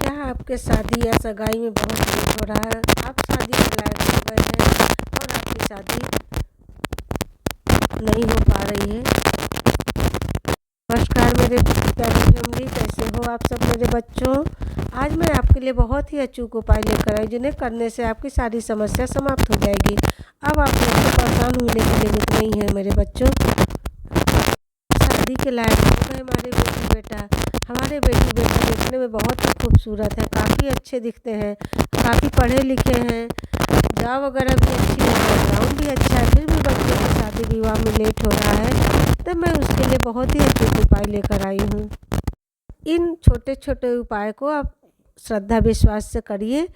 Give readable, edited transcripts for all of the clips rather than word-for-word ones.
क्या आपके शादी या सगाई में बहुत लेट हो रहा है? आप शादी के लायक हो गए हैं और आपकी शादी नहीं हो पा रही है। नमस्कार मेरे प्यारी फैमिली, कैसे हो आप सब मेरे बच्चों। आज मैं आपके लिए बहुत ही अचूक उपाय लेकर आई जिन्हें करने से आपकी सारी समस्या समाप्त हो जाएगी। अब आप मुझसे परेशान होने की जरूरत नहीं है मेरे बच्चों। शादी के लायक हो गए हमारे बेटी बेटा। हमारे बेटी बेटा देखने में बहुत ही खूबसूरत है, काफ़ी अच्छे दिखते हैं, काफ़ी पढ़े लिखे हैं, जॉब वगैरह भी अच्छी है, बैकग्राउंड भी अच्छा है, फिर भी बच्चों की शादी विवाह में लेट हो रहा है। तो मैं उसके लिए बहुत ही अच्छे उपाय लेकर आई हूँ। इन छोटे छोटे उपाय को आप श्रद्धा विश्वास से करिए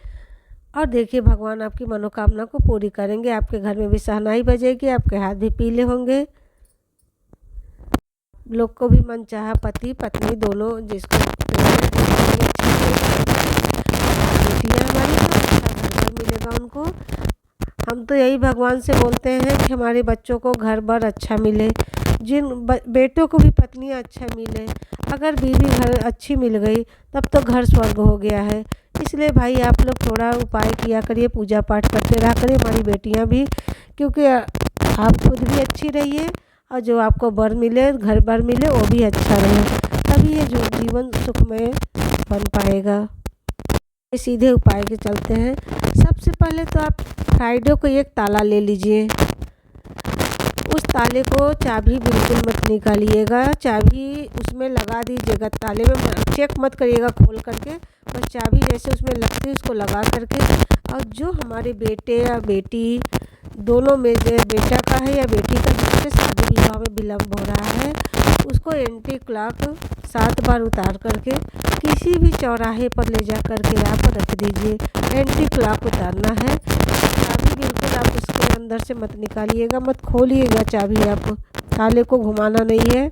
और देखिए भगवान आपकी मनोकामना को पूरी करेंगे। आपके घर में भी शहनाई बजेगी, आपके हाथ भी पीले होंगे, लोग को भी मनचाहा पति पत्नी दोनों जिसको बेटियाँ हमारी को अच्छा घर मिलेगा उनको। हम तो यही भगवान से बोलते हैं कि हमारे बच्चों को घर बार अच्छा मिले, जिन बेटों को भी पत्नियाँ अच्छा मिले। अगर बीवी घर अच्छी मिल गई तब तो घर स्वर्ग हो गया है। इसलिए भाई आप लोग थोड़ा उपाय किया करिए, पूजा पाठ करते रहा करिए, हमारी बेटियाँ भी, क्योंकि आप खुद भी अच्छी रहिए और जो आपको बर मिले, घर बार मिले, वो भी अच्छा रहे, तभी ये जो जीवन सुखमय बन पाएगा। सीधे उपाय के चलते हैं। सबसे पहले तो आप फ्राइडे को एक ताला ले लीजिए। उस ताले को चाबी बिल्कुल मत निकालिएगा, चाबी उसमें लगा दीजिएगा। ताले में चेक मत करिएगा खोल करके, बस चाबी जैसे उसमें लगती है उसको लगा करके। और जो हमारे बेटे या बेटी दोनों में से बेटा का है या बेटी का जिससे शादी विवाह में विलम्ब हो रहा है, उसको एंटी क्लॉक 7 बार उतार करके किसी भी चौराहे पर ले जा करके आप रख दीजिए। एंटी क्लॉक उतारना है। चाबी बिल्कुल आप उसके अंदर से मत निकालिएगा, मत खोलिएगा चाबी, आप ताले को घुमाना नहीं है।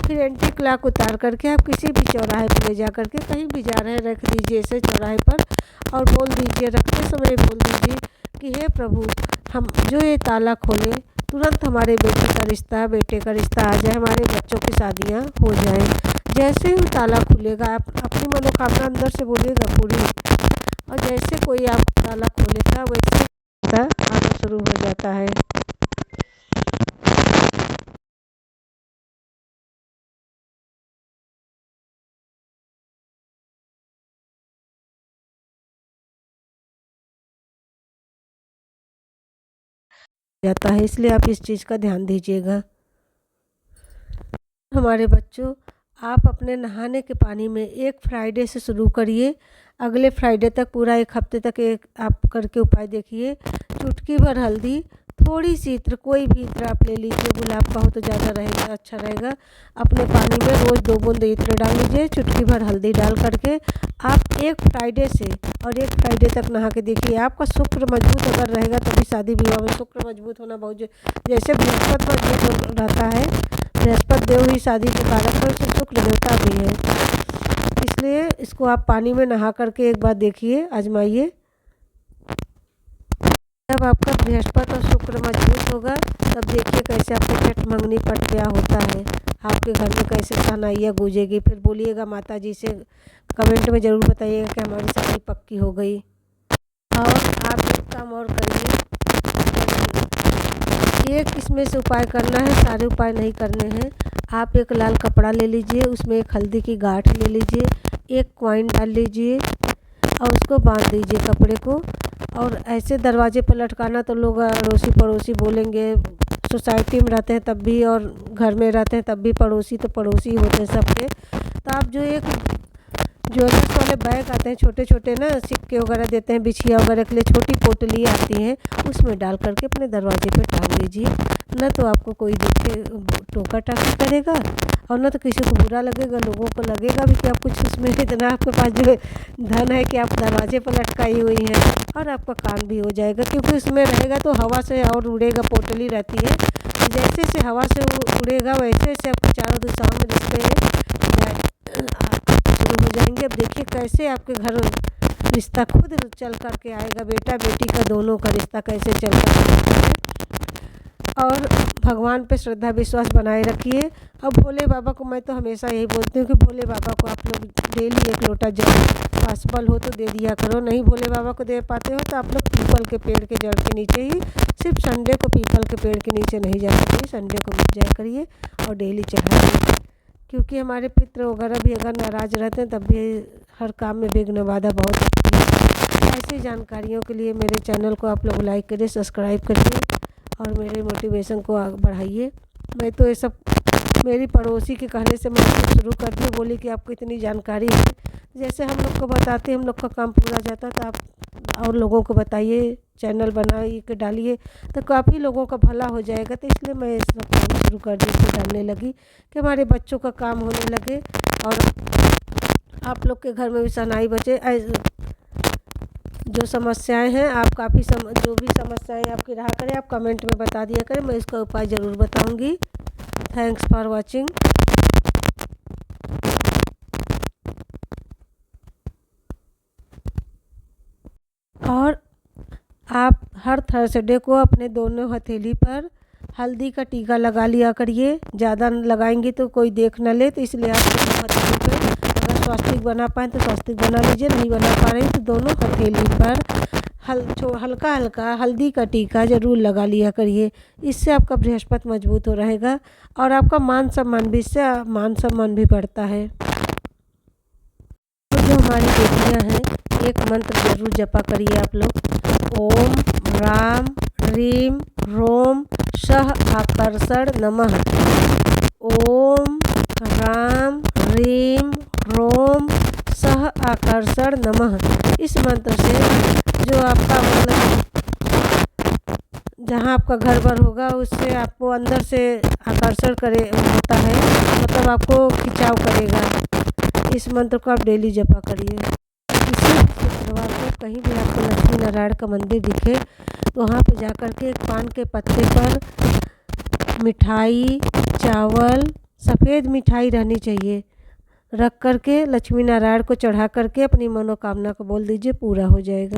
फिर एंटी क्लॉक उतार करके आप किसी भी चौराहे पर ले जा करके कहीं भी जा रहे हैं रख दीजिए ऐसे चौराहे पर, और बोल दीजिए, रखते समय बोल दीजिए कि हे प्रभु, हम जो ये ताला खोले तुरंत हमारे बेटे का रिश्ता बेटे का रिश्ता आ जाए, हमारे बच्चों की शादियाँ हो जाएं। जैसे ही ताला खुलेगा आप अपनी मनोकामना अंदर से बोलिएगा पूरी, और जैसे कोई आप ताला खोलेगा वैसे आना शुरू हो जाता है। जाता है, इसलिए आप इस चीज़ का ध्यान दीजिएगा। हमारे बच्चों, आप अपने नहाने के पानी में एक फ्राइडे से शुरू करिए, अगले फ्राइडे तक पूरा एक हफ्ते तक एक आप करके उपाय देखिए। चुटकी भर हल्दी, थोड़ी सी इत्र, कोई भी इत्र आप ले लीजिए, गुलाब का हो तो ज़्यादा रहेगा, अच्छा रहेगा। अपने पानी में रोज़ 2 बूंद इत्र डाल लीजिए, चुटकी भर हल्दी डाल करके आप एक फ्राइडे से और एक फ्राइडे तक नहा के देखिए। आपका शुक्र मजबूत अगर रहेगा तभी शादी विवाह में शुक्र मजबूत होना बहुत जैसे बृहस्पति मजबूत रहता है, बृहस्पति देव ही शादी के कारक है, उससे शुक्र देवता भी है। इसलिए इसको आप पानी में नहा करके एक बार देखिए, आजमाइए। जब आपका बृहस्पति और शुक्र मजबूत होगा तब देखिए कैसे आपके चट मंगनी पट ब्याह होता है, आपके घर में कैसे शहनाइयाँ गूंजेगी। फिर बोलिएगा माता जी से, कमेंट में ज़रूर बताइएगा कि हमारी शादी पक्की हो गई। और आप एक काम और करिए, एक इसमें से उपाय करना है, सारे उपाय नहीं करने हैं। आप एक लाल कपड़ा ले लीजिए, उसमें एक हल्दी की गांठ ले लीजिए, एक कॉइन डाल लीजिए और उसको बांध दीजिए कपड़े को। और ऐसे दरवाजे पर लटकाना तो लोग अड़ोसी पड़ोसी बोलेंगे, सोसाइटी में रहते हैं तब भी और घर में रहते हैं तब भी पड़ोसी तो पड़ोसी होते हैं सबके। तो आप जो एक ज्वेलर्स वाले बैग आते हैं छोटे छोटे ना, सिक्के वगैरह देते हैं, बिछिया वगैरह के लिए छोटी पोटली आती है, उसमें डाल करके अपने दरवाजे पे टांग दीजिए। न तो आपको कोई देखे टोका टाकी करेगा और न तो किसी को बुरा लगेगा, लोगों को लगेगा भी कि आप कुछ उसमें इतना आपके पास जो धन है कि आप दरवाजे पर लटकाई हुई हैं, और आपका काम भी हो जाएगा। क्योंकि उसमें रहेगा तो हवा से और उड़ेगा, पोटली रहती है, जैसे जैसे हवा से उड़ेगा वैसे वैसे आपको चारों दिशाओं में रिश्ते शुरू हो जाएंगे। अब देखिए कैसे आपके घर रिश्ता खुद चल करके आएगा, बेटा बेटी का दोनों का रिश्ता कैसे चल कर आएगा। और भगवान पे श्रद्धा विश्वास बनाए रखिए। और भोले बाबा को मैं तो हमेशा यही बोलती हूँ कि भोले बाबा को आप लोग डेली 1 लोटा जल पॉसिबल हो तो दे दिया करो। नहीं भोले बाबा को दे पाते हो तो आप लोग पीपल के पेड़ के जड़ के नीचे ही, सिर्फ संडे को पीपल के पेड़ के नीचे नहीं जाया करिए, संडे को मत जाया करिए और डेली चढ़ाइए। क्योंकि हमारे पितृ वगैरह भी अगर नाराज़ रहते हैं तब भी हर काम में विघ्न बाधा बहुत आती है। ऐसी जानकारियों के लिए मेरे चैनल को आप लोग लाइक करिए, सब्सक्राइब करिए और मेरे मोटिवेशन को बढ़ाइए। मैं तो ये सब मेरी पड़ोसी के कहने से मैंने शुरू कर दी, बोली कि आपको इतनी जानकारी है, जैसे हम लोग को बताते हम लोग का काम पूरा जाता तो आप और लोगों को बताइए, चैनल बनाइए के डालिए तो काफ़ी लोगों का भला हो जाएगा। तो इसलिए मैं ये सब काम शुरू कर दी, इसलिए डालने लगी कि हमारे बच्चों का काम होने लगे और आप लोग के घर में भी सनाई बचे। जो समस्याएं हैं आप जो भी समस्याएं आपकी रहा करें आप कमेंट में बता दिया करें, मैं इसका उपाय ज़रूर बताऊंगी। Thanks for watching. और आप हर थर्सडे को अपने दोनों हथेली पर हल्दी का टीका लगा लिया करिए। ज़्यादा लगाएंगे तो कोई देख न ले, तो इसलिए आप दोनों हथेली पर अगर स्वास्तिक बना पाएँ तो स्वास्तिक बना लीजिए, नहीं बना पा रहे तो दोनों हथेली पर हल्का हल्का हल्दी का टीका ज़रूर लगा लिया करिए। इससे आपका बृहस्पति मजबूत हो रहेगा और आपका मान सम्मान भी बढ़ता है। तो जो हमारी बेटियाँ हैं एक मंत्र ज़रूर जपा करिए आप लोग। ओम राम ह्रीम रोम सह आकर्षण नमः। ओम राम ह्रीम रोम सह आकर्षण नमः। इस मंत्र से जो आपका मतलब जहाँ आपका घर बर होगा उससे आपको अंदर से आकर्षण होता है, मतलब आपको खिंचाव करेगा। इस मंत्र को आप डेली जपा करिए। किसी भी शुक्रवार को कहीं भी आपको लक्ष्मी नारायण का मंदिर दिखे तो वहाँ पर जा कर के एक पान के पत्ते पर मिठाई, चावल, सफ़ेद मिठाई रहनी चाहिए, रख कर के लक्ष्मी नारायण को चढ़ा करके अपनी मनोकामना को बोल दीजिए, पूरा हो जाएगा।